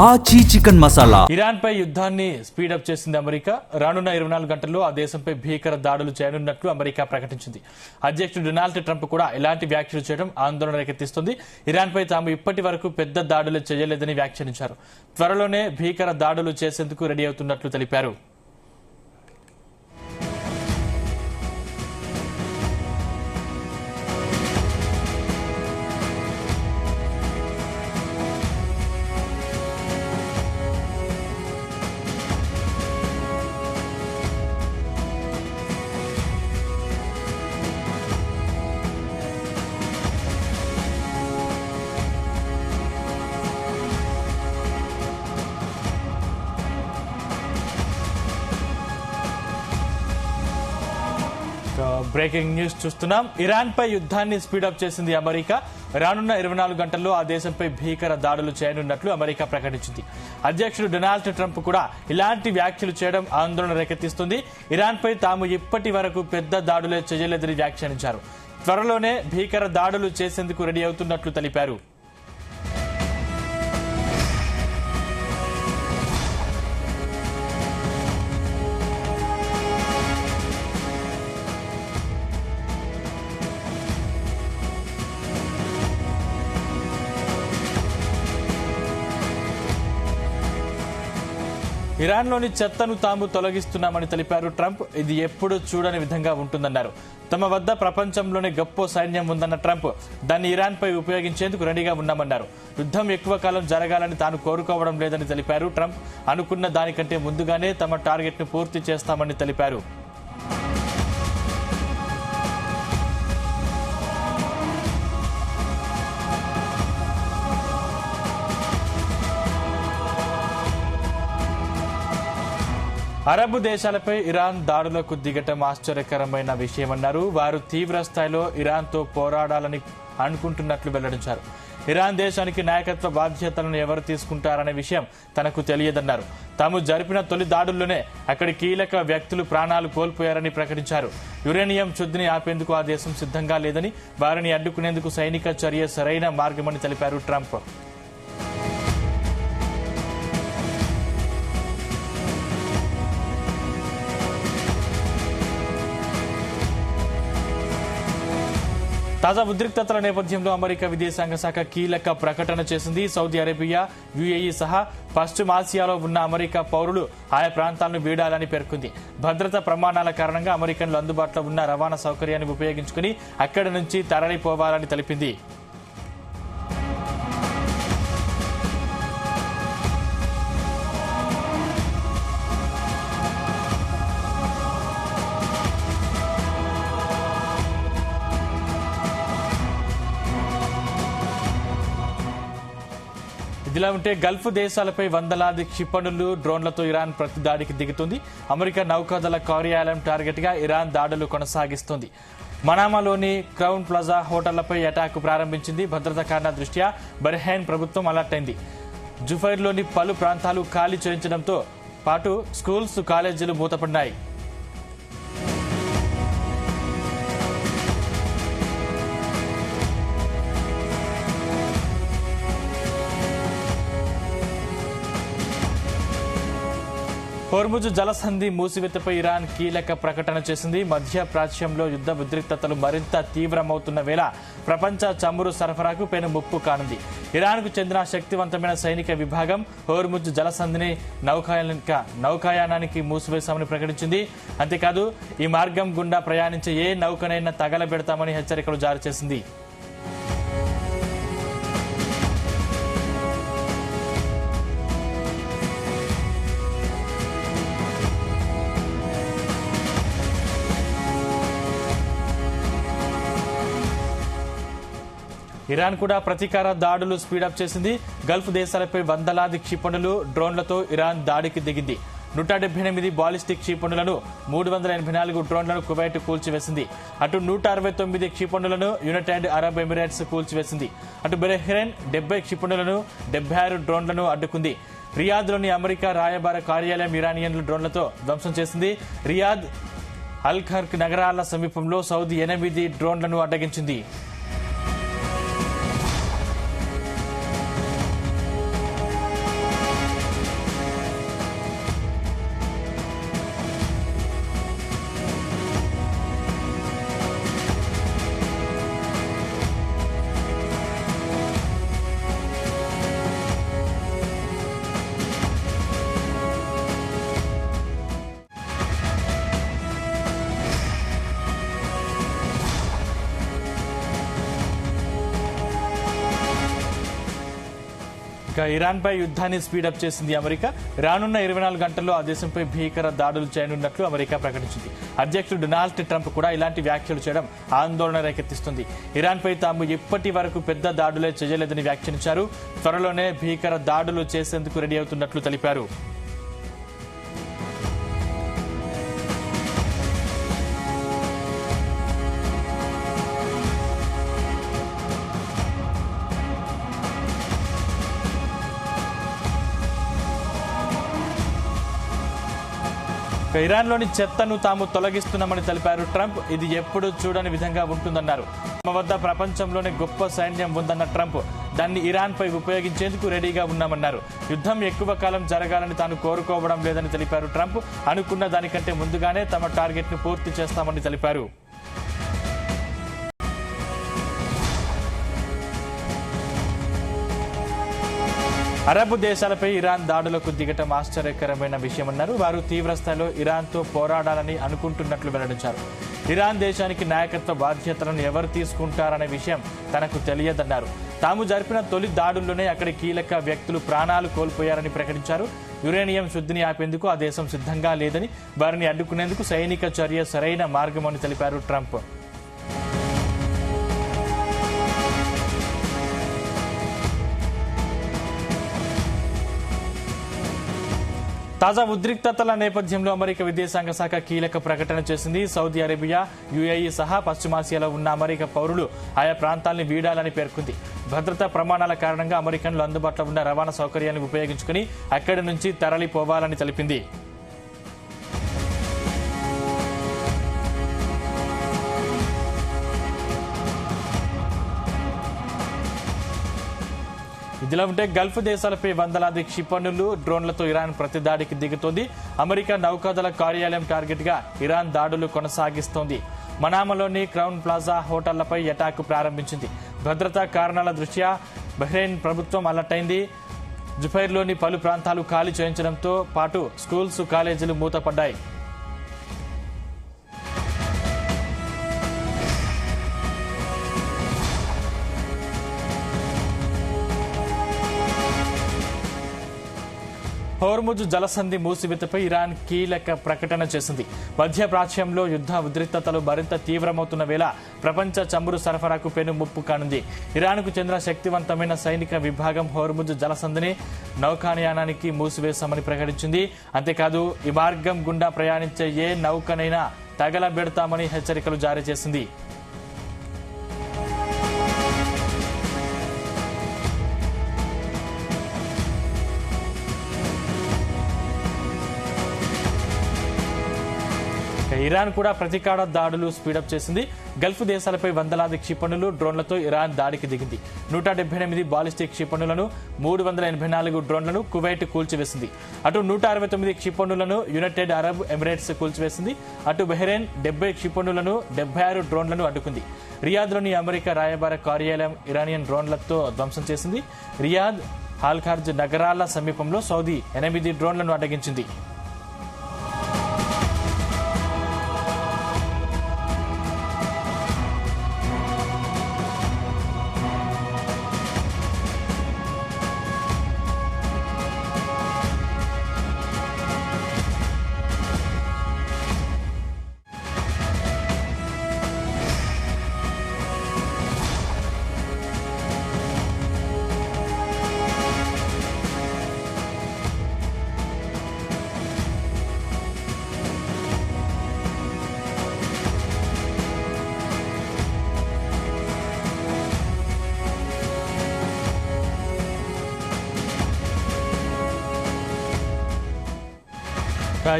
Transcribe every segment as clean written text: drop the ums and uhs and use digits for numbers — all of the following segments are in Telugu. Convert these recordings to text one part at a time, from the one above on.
ఆచి చికెన్ మసాలా. ఇరాన్ పై యుద్ధాన్ని స్పీడప్ చేసింది అమెరికా. రానున్న 24 గంటల్లో ఆ దేశంపై భీకర దాడులు చేయనున్నట్లు అమెరికా ప్రకటించింది. అధ్యక్షుడు డొనాల్డ్ ట్రంప్ కూడా ఇలాంటి వ్యాఖ్యలు చేయడం ఆందోళన రేకెత్తిస్తుంది. ఇరాన్ పై తాము ఇప్పటి వరకు పెద్ద దాడులు చేయలేదని వ్యాఖ్యానించారు. త్వరలోనే భీకర దాడులు చేసేందుకు రెడీ అవుతున్నట్లు తెలిపారు. బ్రేకింగ్ న్యూస్ చూస్తున్నాం. ఇరాన్ పై యుద్ధాన్ని స్పీడప్ చేసింది అమెరికా. రానున్న 24 గంటల్లో ఆ దేశంపై భీకర దాడులు చేయనున్నట్లు అమెరికా ప్రకటించింది. అధ్యక్షుడు డొనాల్డ్ ట్రంప్ కూడా ఇలాంటి వ్యాఖ్యలు చేయడం ఆందోళన రేకెత్తిస్తుంది. ఇరాన్ పై తాము ఇప్పటి వరకు పెద్ద దాడులే చేయలేదని వ్యాఖ్యానించారు. త్వరలోనే భీకర దాడులు చేసేందుకు రెడీ అవుతున్నట్లు తెలిపారు. ఇరాన్లోని చెత్తను తాము తొలగిస్తున్నామని తెలిపారు ట్రంప్. ఇది ఎప్పుడూ చూడని విధంగా ఉంటుందన్నారు. తమ వద్ద ప్రపంచంలోనే గొప్ప సైన్యం ఉందన్న ట్రంప్ దాన్ని ఇరాన్ పై ఉపయోగించేందుకు రెడీగా ఉన్నామన్నారు. యుద్ధం ఎక్కువ కాలం జరగాలని తాను కోరుకోవడం లేదని తెలిపారు ట్రంప్. అనుకున్న దానికంటే ముందుగానే తమ టార్గెట్ ను పూర్తి చేస్తామని తెలిపారు. అరబ్ దేశాలపై ఇరాన్ దాడులకు దిగటం ఆశ్చర్యకరమైన విషయమన్నారు. వారు తీవ్ర స్థాయిలో ఇరాన్తో పోరాడాలని అనుకుంటున్నట్లు వెల్లడించారు. ఇరాన్ దేశానికి నాయకత్వ బాధ్యతలను ఎవరు తీసుకుంటారనే విషయం తనకు తెలియదన్నారు. తాము జరిపిన తొలి దాడుల్లోనే అక్కడి కీలక వ్యక్తులు ప్రాణాలు కోల్పోయారని ప్రకటించారు. యురేనియం శుద్ధిని ఆపేందుకు ఆ దేశం సిద్ధంగా లేదని, వారిని అడ్డుకునేందుకు సైనిక చర్య సరైన మార్గమని తెలిపారు ట్రంప్. తాజా ఉద్రిక్తతల నేపథ్యంలో అమెరికా విదేశాంగ శాఖ కీలక ప్రకటన చేసింది. సౌదీ అరేబియా, యుఏఈ సహా పశ్చిమాసియాలో ఉన్న అమెరికా పౌరులు ఆయా ప్రాంతాలను వీడాలని పేర్కొంది. భద్రతా ప్రమాణాల కారణంగా అమెరికన్లు అందుబాటులో ఉన్న రవాణా సౌకర్యాన్ని ఉపయోగించుకుని అక్కడి నుంచి తరలిపోవాలని తెలిపింది. ఇదిలా ఉంటే గల్ఫ్ దేశాలపై వందలాది క్షిపణులు, డ్రోన్లతో ఇరాన్ ప్రతిదాడికి దిగుతుంది. అమెరికా నౌకాదళ కార్యాలయం టార్గెట్ గా ఇరాన్ దాడులు కొనసాగిస్తోంది. మనామాలోని క్రౌన్ ప్లాజా హోటళ్లపై అటాక్ ప్రారంభించింది. భద్రతా కారణాల దృష్ట్యా బహ్రెయిన్ ప్రభుత్వం అలర్ట్ అయింది. జుఫైర్లోని పలు ప్రాంతాలు ఖాళీ చేయించడంతో పాటు స్కూల్స్, కాలేజీలు మూతపడినాయి. హోర్ముజ్ జలసంధి మూసివేతపై ఇరాన్ కీలక ప్రకటన చేసింది. మధ్య ప్రాచ్యంలో యుద్ధ ఉద్రిక్తతలు మరింత తీవ్రమవుతున్న వేళ ప్రపంచ చమురు సరఫరాకు పెను ముప్పు కానుంది. ఇరాన్కు చెందిన శక్తివంతమైన సైనిక విభాగం హోర్ముజ్ జలసంధిని నౌకాయానానికి మూసివేశామని ప్రకటించింది. అంతేకాదు ఈ మార్గం గుండా ప్రయాణించే ఏ నౌకనైనా తగలబెడతామని హెచ్చరికలు జారీ చేసింది. ఇరాన్ కూడా ప్రతీకార దాడులు స్పీడప్ చేసింది. గల్ఫ్ దేశాలపై వందలాది క్షిపణులు, డ్రోన్లతో ఇరాన్ దాడికి దిగింది. 178 బాలిస్టిక్ క్షిపణులను, 384 డ్రోన్లను కువైట్ కూల్చివేసింది. అటు 169 క్షిపణులను యునైటెడ్ అరబ్ ఎమిరేట్స్ కూల్చివేసింది. అటు బహ్రెయిన్ 70 క్షిపణులను, 76 డ్రోన్లను అడ్డుకుంది. రియాద్లోని అమెరికా రాయబార కార్యాలయం ఇరానియన్ల డ్రోన్లతో ధ్వంసం చేసింది. రియాద్, అల్ ఖర్క్ నగరాల సమీపంలో సౌదీ 8 డ్రోన్లను అడ్డగించింది. ఇరాన్ పై యుద్ధాన్ని స్పీడప్ చేసింది అమెరికా. రానున్న 24 గంటల్లో ఆ దేశంపై భీకర దాడులు చేయనున్నట్లు అమెరికా ప్రకటించింది. అధ్యక్షుడు డొనాల్డ్ ట్రంప్ కూడా ఇలాంటి వ్యాఖ్యలు చేయడం ఆందోళన రేకెత్తిస్తుంది. ఇరాన్ పై తాము ఇప్పటి వరకు పెద్ద దాడులే చేయలేదని వ్యాఖ్యానించారు. త్వరలోనే భీకర దాడులు చేసేందుకు రెడీ అవుతున్నట్లు తెలిపారు. ఇరాన్లోని చెత్తను తాము తొలగిస్తున్నామని తెలిపారు ట్రంప్. ఇది ఎప్పుడు చూడని విధంగా ఉంటుందన్నారు. తమ వద్ద ప్రపంచంలోనే గొప్ప సైన్యం ఉందన్న ట్రంప్ దాన్ని ఇరాన్ పై ఉపయోగించేందుకు రెడీగా ఉన్నామన్నారు. యుద్ధం ఎక్కువ కాలం జరగాలని తాను కోరుకోవడం లేదని తెలిపారు ట్రంప్. అనుకున్న దానికంటే ముందుగానే తమ టార్గెట్ ను పూర్తి చేస్తామని తెలిపారు. అరబ్ దేశాలపై ఇరాన్ దాడులకు దిగటం ఆశ్చర్యకరమైన విషయమన్నారు. వారు తీవ్రస్థాయిలో ఇరాన్తో పోరాడాలని అనుకుంటున్నట్లు వెల్లడించారు. ఇరాన్ దేశానికి నాయకత్వ బాధ్యతలను ఎవరు తీసుకుంటారనే విషయం తనకు తెలియదన్నారు. తాము జరిపిన తొలి దాడుల్లోనే అక్కడి కీలక వ్యక్తులు ప్రాణాలు కోల్పోయారని ప్రకటించారు. యురేనియం శుద్ధిని ఆపేందుకు ఆ దేశం సిద్ధంగా లేదని, వారిని అడ్డుకునేందుకు సైనిక చర్య సరైన మార్గమని తెలిపారు ట్రంప్. తాజా ఉద్రిక్తతల నేపథ్యంలో అమెరికా విదేశాంగ శాఖ కీలక ప్రకటన చేసింది. సౌదీ అరేబియా, యుఏఈ సహా పశ్చిమాసియాలో ఉన్న అమెరికా పౌరులు ఆయా ప్రాంతాలను వీడాలని పేర్కొంది. భద్రతా ప్రమాణాల కారణంగా అమెరికన్లు అందుబాటులో ఉన్న రవాణా సౌకర్యాన్ని ఉపయోగించుకుని అక్కడి నుంచి తరలిపోవాలని తెలిపింది. ఇదిలా ఉంటే గల్ఫ్ దేశాలపై వందలాది క్షిపణులు, డ్రోన్లతో ఇరాన్ ప్రతిదాడికి దిగుతోంది. అమెరికా నౌకాదళ కార్యాలయం టార్గెట్ గా ఇరాన్ దాడులు కొనసాగిస్తోంది. మనామాలోని క్రౌన్ ప్లాజా హోటళ్లపై అటాక్ ప్రారంభించింది. భద్రతా కారణాల దృష్ట్యా బహ్రెయిన్ ప్రభుత్వం అలర్ట్ అయింది. జుఫైర్లోని పలు ప్రాంతాలు ఖాళీ చేయించడంతో పాటు స్కూల్స్, కాలేజీలు మూతపడ్డాయి. హోర్ముజ్ జలసంధి మూసివేతపై ఇరాన్ కీలక ప్రకటన చేసింది. మధ్యప్రాచ్యంలో యుద్ధ ఉద్రిక్తతలు మరింత తీవ్రమవుతున్న వేళ ప్రపంచ చమురు సరఫరాకు పెను ముప్పు కానుంది. ఇరాన్కు చెందిన శక్తివంతమైన సైనిక విభాగం హోర్ముజ్ జలసంధిని నౌకాయానానికి మూసివేశామని ప్రకటించింది. అంతేకాదు ఈ మార్గం గుండా ప్రయాణించే ఏ నౌకనైనా తగలబెడతామని హెచ్చరికలు జారీ చేసింది. ఇరాన్ కూడా ప్రతీకార దాడులు స్పీడప్ చేసింది. గల్ఫ్ దేశాలపై వందలాది క్షిపణులు, డ్రోన్లతో ఇరాన్ దాడికి దిగింది. 178 బాలిస్టిక్ క్షిపణులను, 384 డ్రోన్లను కువైట్ కూల్చివేసింది. అటు 169 క్షిపణులను యునైటెడ్ అరబ్ ఎమిరేట్స్ కూల్చివేసింది. అటు బహ్రెయిన్ 70 క్షిపణులను, 76 డ్రోన్లను అడ్డుకుంది. రియాద్లోని అమెరికా రాయబార కార్యాలయం ఇరానియన్ డ్రోన్లతో ధ్వంసం చేసింది. రియాద్, హాల్ఖార్జ్ నగరాల సమీపంలో సౌదీ 8 డ్రోన్లను అడ్డగించింది.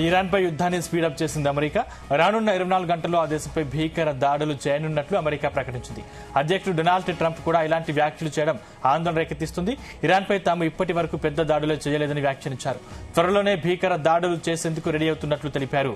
ఇరాన్ పై యుద్ధాన్ని స్పీడప్ చేసింది అమెరికా. రానున్న 24 గంటల్లో ఆ దేశంపై భీకర దాడులు చేయనున్నట్లు అమెరికా ప్రకటించింది. అధ్యక్షుడు డొనాల్డ్ ట్రంప్ కూడా ఇలాంటి వ్యాఖ్యలు చేయడం ఆందోళన రేకెత్తిస్తుంది. ఇరాన్ పై తాము ఇప్పటి వరకు పెద్ద దాడులు చేయలేదని వ్యాఖ్యానించారు. త్వరలోనే భీకర దాడులు చేసేందుకు రెడీ అవుతున్నట్లు తెలిపారు.